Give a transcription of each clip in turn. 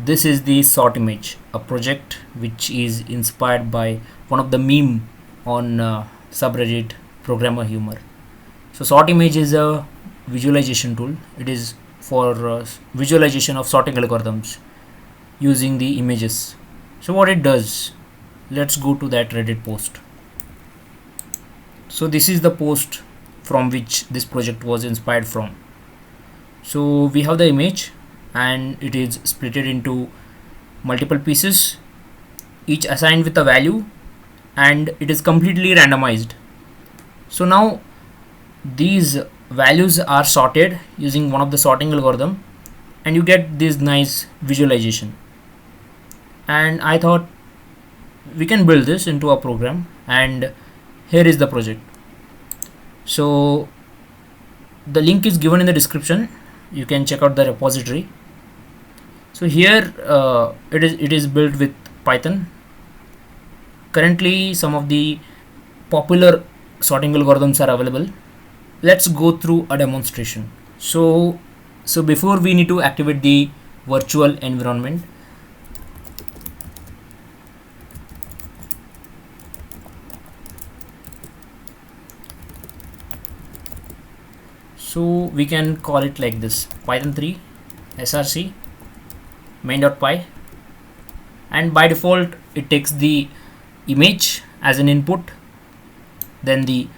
this is the sort image, a project which is inspired by one of the meme on subreddit programmer humor. So sort image is a visualization tool. It is for visualization of sorting algorithms using the images. So what it does, let's go to that Reddit post. So this is the post from which this project was inspired from. So we have the image and it is split into multiple pieces, each assigned with a value, and it is completely randomized. So now these values are sorted using one of the sorting algorithm and you get this nice visualization. And I thought we can build this into a program, and here is the project. So the link is given in the description. You can check out the repository. So here it is built with Python. Currently some of the popular sorting algorithms are available. Let's go through a demonstration. So before we need to activate the virtual environment. So we can call it like this: Python 3 src main.py, and by default it takes the image as an input, then the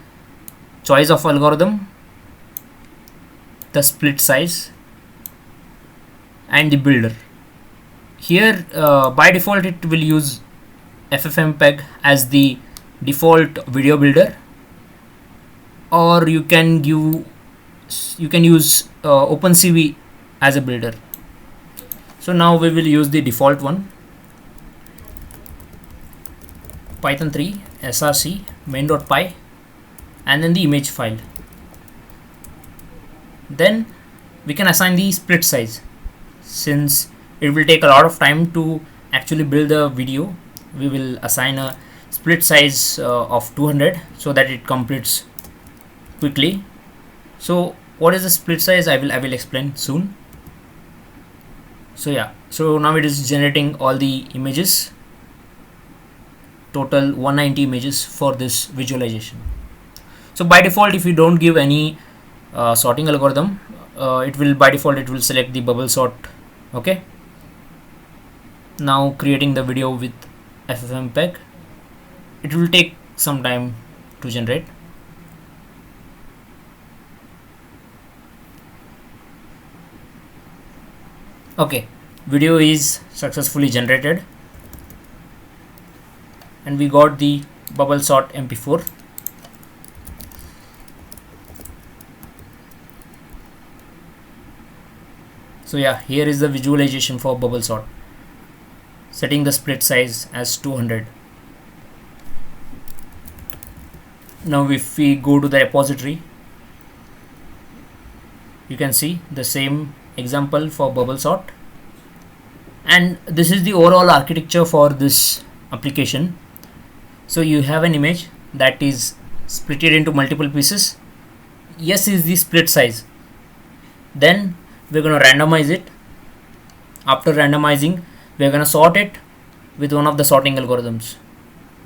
choice of algorithm, the split size, and the builder. Here by default it will use FFmpeg as the default video builder, or you can use OpenCV as a builder. So now we will use the default one, Python 3 src main.py, and then the image file. Then we can assign the split size. Since it will take a lot of time to actually build the video, we will assign a split size of 200 so that it completes quickly. So what is the split size? I will explain soon. So yeah, so now it is generating all the images, total 190 images for this visualization. So by default, if you don't give any sorting algorithm, it will select the bubble sort. Okay, now creating the video with FFmpeg, it will take some time to generate. Okay, video is successfully generated and we got the bubble sort mp4. So yeah, here is the visualization for bubble sort, setting the split size as 200. Now if we go to the repository, you can see the same example for bubble sort, and this is the overall architecture for this application. So you have an image that is split into multiple pieces. Yes is the split size. Then we're going to randomize it. After randomizing, we're going to sort it with one of the sorting algorithms.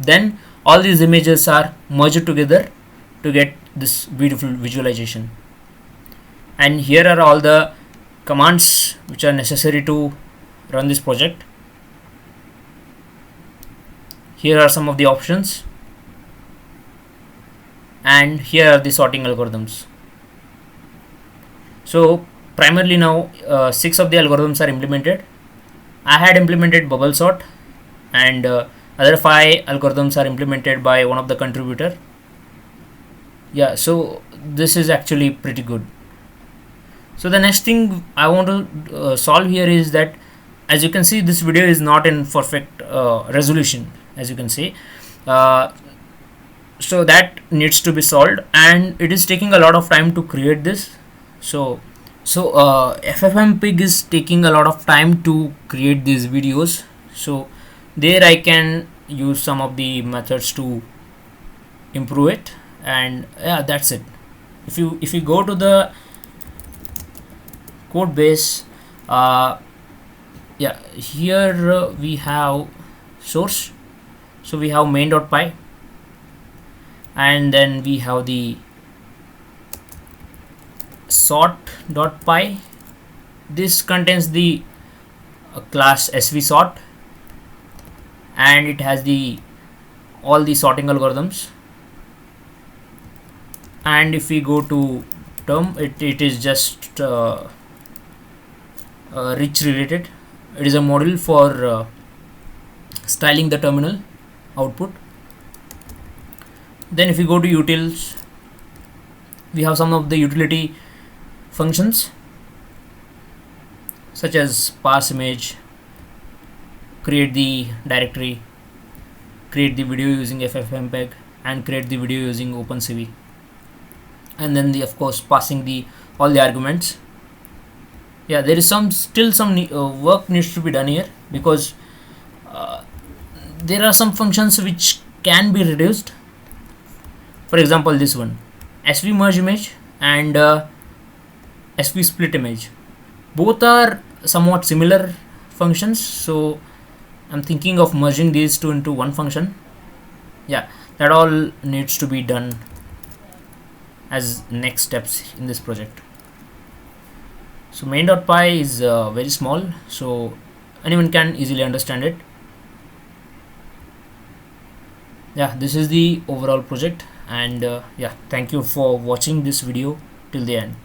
Then all these images are merged together to get this beautiful visualization. And here are all the commands which are necessary to run this project. Here are some of the options, and here are the sorting algorithms. So primarily now 6 of the algorithms are implemented. I had implemented bubble sort, and other 5 algorithms are implemented by one of the contributor. Yeah, so this is actually pretty good. So the next thing I want to solve here is that, as you can see, this video is not in perfect resolution, as you can see. So that needs to be solved, and it is taking a lot of time to create this. So FFmpeg is taking a lot of time to create these videos. So there I can use some of the methods to improve it, and yeah, that's it. If you go to the code base, Yeah, here we have source. So we have main.py, and then we have the sort.py. This contains the class svsort, and it has the all the sorting algorithms. And if we go to term, it is just rich related. It is a module for styling the terminal output. Then if we go to utils, we have some of the utility functions such as parse image, create the directory, create the video using ffmpeg, and create the video using OpenCV, and then the of course passing the all the arguments. Yeah, there is still some work needs to be done here, because uh, there are some functions which can be reduced. For example, this one, sv merge image and sv split image, both are somewhat similar functions, so I'm thinking of merging these two into one function. Yeah, that all needs to be done as next steps in this project. So main.py is very small, so anyone can easily understand it. Yeah, this is the overall project, and yeah, thank you for watching this video till the end.